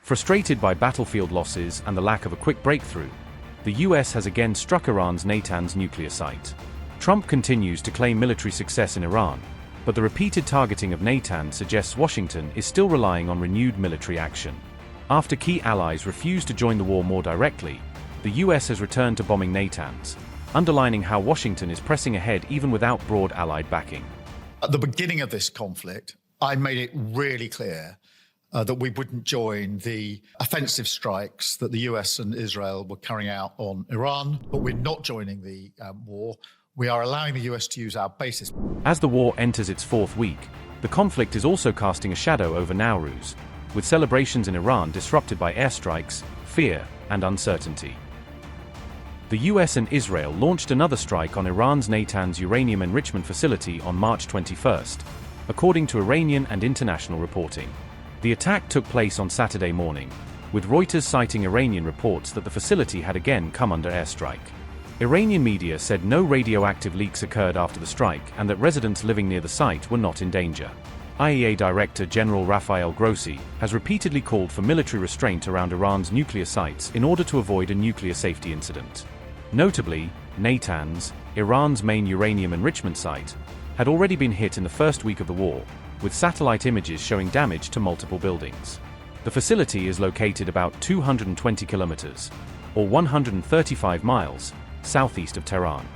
Frustrated by battlefield losses and the lack of a quick breakthrough, the US has again struck Iran's Natanz nuclear site. Trump continues to claim military success in Iran, but the repeated targeting of Natanz suggests Washington is still relying on renewed military action. After key allies refuse to join the war more directly, the US has returned to bombing Natanz, underlining how Washington is pressing ahead even without broad allied backing. At the beginning of this conflict, I made it really clear that we wouldn't join the offensive strikes that the US and Israel were carrying out on Iran, but we're not joining the war. We are allowing the US to use our bases. As the war enters its fourth week, the conflict is also casting a shadow over Nowruz, with celebrations in Iran disrupted by airstrikes, fear, and uncertainty. The US and Israel launched another strike on Iran's Natanz uranium enrichment facility on March 21st, according to Iranian and international reporting. The attack took place on Saturday morning, with Reuters citing Iranian reports that the facility had again come under airstrike. Iranian media said no radioactive leaks occurred after the strike and that residents living near the site were not in danger. IAEA Director General Rafael Grossi has repeatedly called for military restraint around Iran's nuclear sites in order to avoid a nuclear safety incident. Notably, Natanz, Iran's main uranium enrichment site, had already been hit in the first week of the war, with satellite images showing damage to multiple buildings. The facility is located about 220 kilometers, or 135 miles, southeast of Tehran.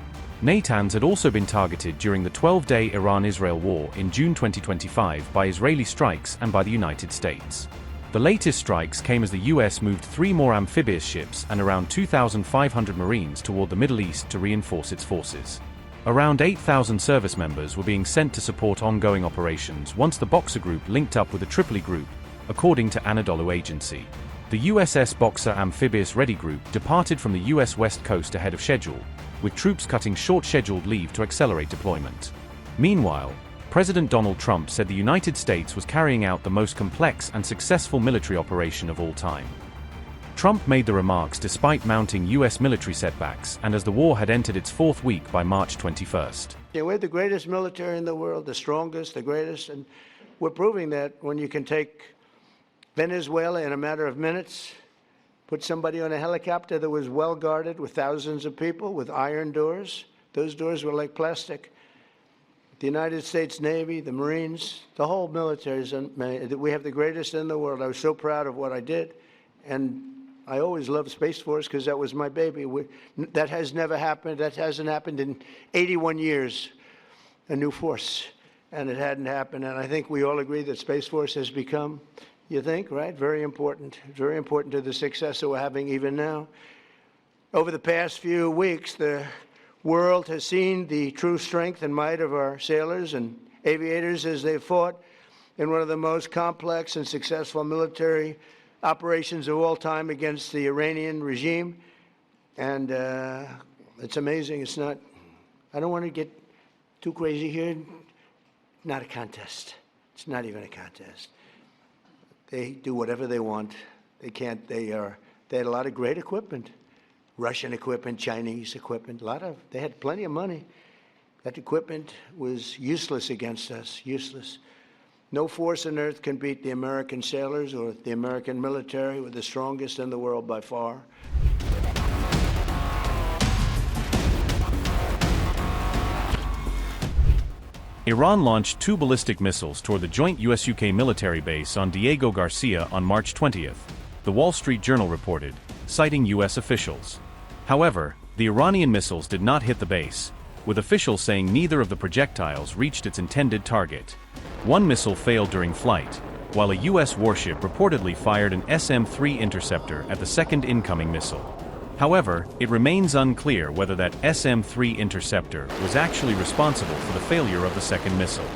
Natanz had also been targeted during the 12-day Iran-Israel war in June 2025 by Israeli strikes and by the United States. The latest strikes came as the US moved 3 more amphibious ships and around 2,500 Marines toward the Middle East to reinforce its forces. Around 8,000 service members were being sent to support ongoing operations once the Boxer Group linked up with the Tripoli Group, according to Anadolu Agency. The USS Boxer Amphibious Ready Group departed from the US West Coast ahead of schedule, with troops cutting short scheduled leave to accelerate deployment. Meanwhile, President Donald Trump said the United States was carrying out the most complex and successful military operation of all time. Trump made the remarks despite mounting US military setbacks and as the war had entered its fourth week by March 21st. Yeah, we're the greatest military in the world, the strongest, the greatest, and we're proving that when you can take Venezuela in a matter of minutes, put somebody on a helicopter that was well guarded with thousands of people with iron doors. Those doors were like plastic. The United States Navy, the Marines, the whole military, we have the greatest in the world. I was so proud of what I did, and I always loved Space Force because that was my baby. That has never happened. That hasn't happened in 81 years, a new force, and it hadn't happened. And I think we all agree that Space Force has become, you think, right, very important to the success that we're having even now. Over the past few weeks, the world has seen the true strength and might of our sailors and aviators as they fought in one of the most complex and successful military operations of all time against the Iranian regime. And it's amazing. It's not, I don't want to get too crazy here. Not a contest. It's not even a contest. They do whatever they want. They had a lot of great equipment. Russian equipment, Chinese equipment, they had plenty of money. That equipment was useless against us, useless. No force on earth can beat the American sailors or the American military. We're the strongest in the world by far. Iran launched 2 ballistic missiles toward the joint US-UK military base on Diego Garcia on March 20th, the Wall Street Journal reported, citing US officials. However, the Iranian missiles did not hit the base, with officials saying neither of the projectiles reached its intended target. One missile failed during flight, while a US warship reportedly fired an SM-3 interceptor at the second incoming missile. However, it remains unclear whether that SM-3 interceptor was actually responsible for the failure of the second missile.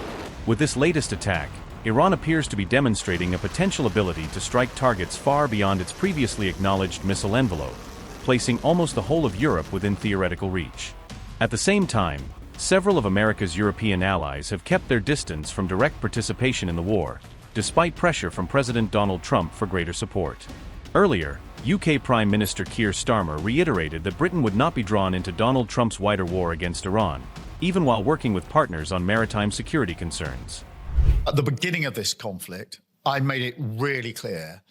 With this latest attack, Iran appears to be demonstrating a potential ability to strike targets far beyond its previously acknowledged missile envelope, placing almost the whole of Europe within theoretical reach. At the same time, several of America's European allies have kept their distance from direct participation in the war, despite pressure from President Donald Trump for greater support. Earlier, UK Prime Minister Keir Starmer reiterated that Britain would not be drawn into Donald Trump's wider war against Iran, even while working with partners on maritime security concerns. At the beginning of this conflict, I made it really clear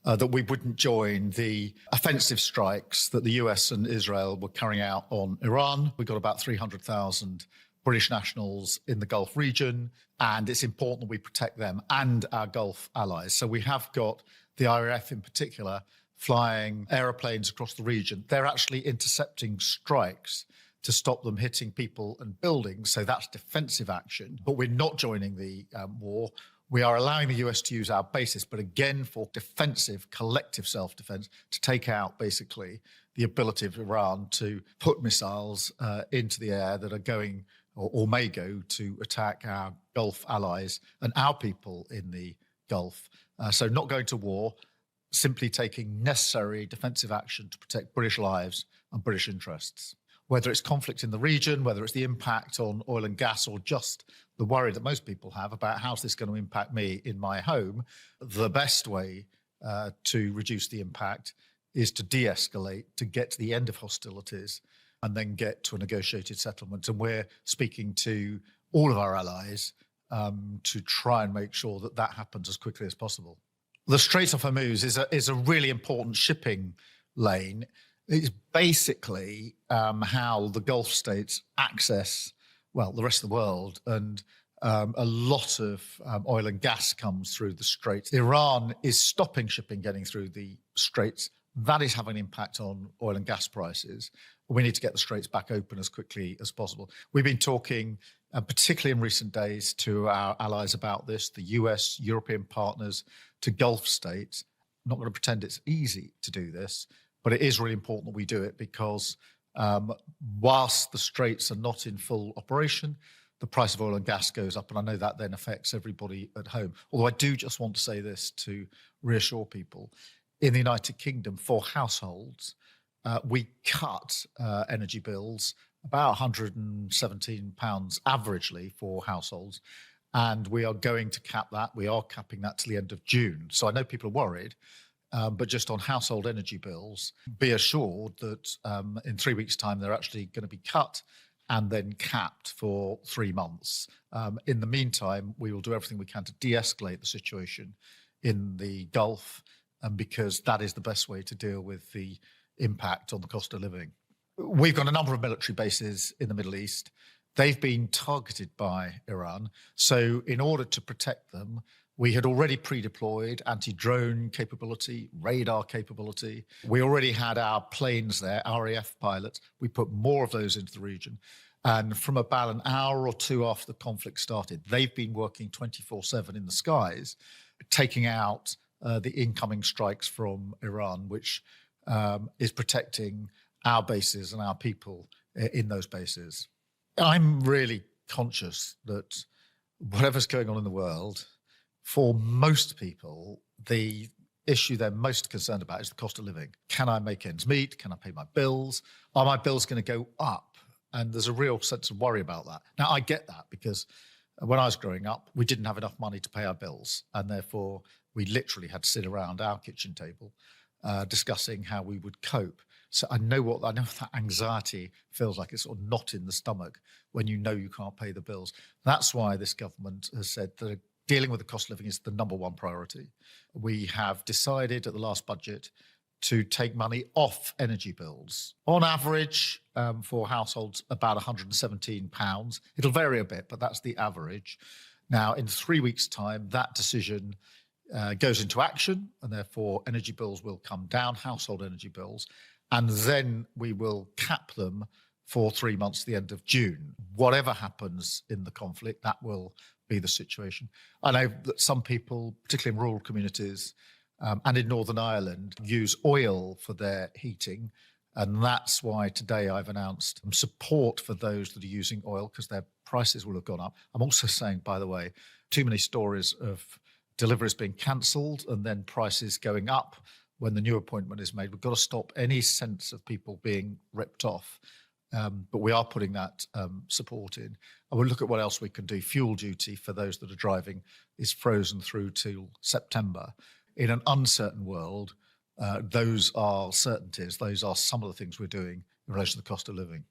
that we wouldn't join the offensive strikes that the US and Israel were carrying out on Iran. We've got about 300,000 British nationals in the Gulf region, and it's important that we protect them and our Gulf allies. So we have got the RAF in particular flying aeroplanes across the region. They're actually intercepting strikes to stop them hitting people and buildings. So that's defensive action. But we're not joining the war. We are allowing the US to use our bases, but again for defensive, collective self-defense, to take out basically the ability of Iran to put missiles into the air that are going or may go to attack our Gulf allies and our people in the Gulf. So not going to war, simply taking necessary defensive action to protect British lives and British interests. Whether it's conflict in the region, whether it's the impact on oil and gas, or just the worry that most people have about how's this going to impact me in my home, the best way to reduce the impact is to de-escalate, to get to the end of hostilities and then get to a negotiated settlement. And we're speaking to all of our allies to try and make sure that that happens as quickly as possible. The Strait of Hormuz is a really important shipping lane. It's basically how the Gulf states access, well, the rest of the world, and a lot of oil and gas comes through the Straits. Iran is stopping shipping getting through the Straits. That is having an impact on oil and gas prices. We need to get the Straits back open as quickly as possible. We've been talking, particularly in recent days, to our allies about this, the US, European partners, to Gulf states. I'm not going to pretend it's easy to do this, but it is really important that we do it because whilst the Straits are not in full operation, the price of oil and gas goes up, and I know that then affects everybody at home. Although I do just want to say this to reassure people. In the United Kingdom, for households, we cut energy bills about £117 averagely for households, and we are going to cap that. We are capping that to the end of June. So I know people are worried, but just on household energy bills, be assured that in 3 weeks' time, they're actually going to be cut and then capped for 3 months. In the meantime, we will do everything we can to de-escalate the situation in the Gulf, because that is the best way to deal with the impact on the cost of living. We've got a number of military bases in the Middle East. They've been targeted by Iran. So in order to protect them, we had already pre-deployed anti-drone capability, radar capability. We already had our planes there, RAF pilots. We put more of those into the region. And from about an hour or two after the conflict started, they've been working 24/7 in the skies, taking out the incoming strikes from Iran, which is protecting our bases and our people in those bases. I'm really conscious that whatever's going on in the world, for most people, the issue they're most concerned about is the cost of living. Can I make ends meet? Can I pay my bills? Are my bills going to go up? And there's a real sense of worry about that. Now, I get that because when I was growing up, we didn't have enough money to pay our bills. And therefore, we literally had to sit around our kitchen table discussing how we would cope. So I know that anxiety feels like. It's sort of knot in the stomach when you know you can't pay the bills. That's why this government has said that dealing with the cost of living is the number one priority. We have decided at the last budget to take money off energy bills. On average, for households, about £117. It'll vary a bit, but that's the average. Now, in 3 weeks' time, that decision goes into action, and therefore energy bills will come down, household energy bills, and then we will cap them for 3 months to the end of June. Whatever happens in the conflict, that will be the situation. I know that some people, particularly in rural communities and in Northern Ireland, use oil for their heating. And that's why today I've announced support for those that are using oil, because their prices will have gone up. I'm also saying, by the way, too many stories of deliveries being cancelled and then prices going up when the new appointment is made. We've got to stop any sense of people being ripped off. But we are putting that support in. And we'll look at what else we can do. Fuel duty for those that are driving is frozen through till September. In an uncertain world, those are certainties. Those are some of the things we're doing in relation to the cost of living.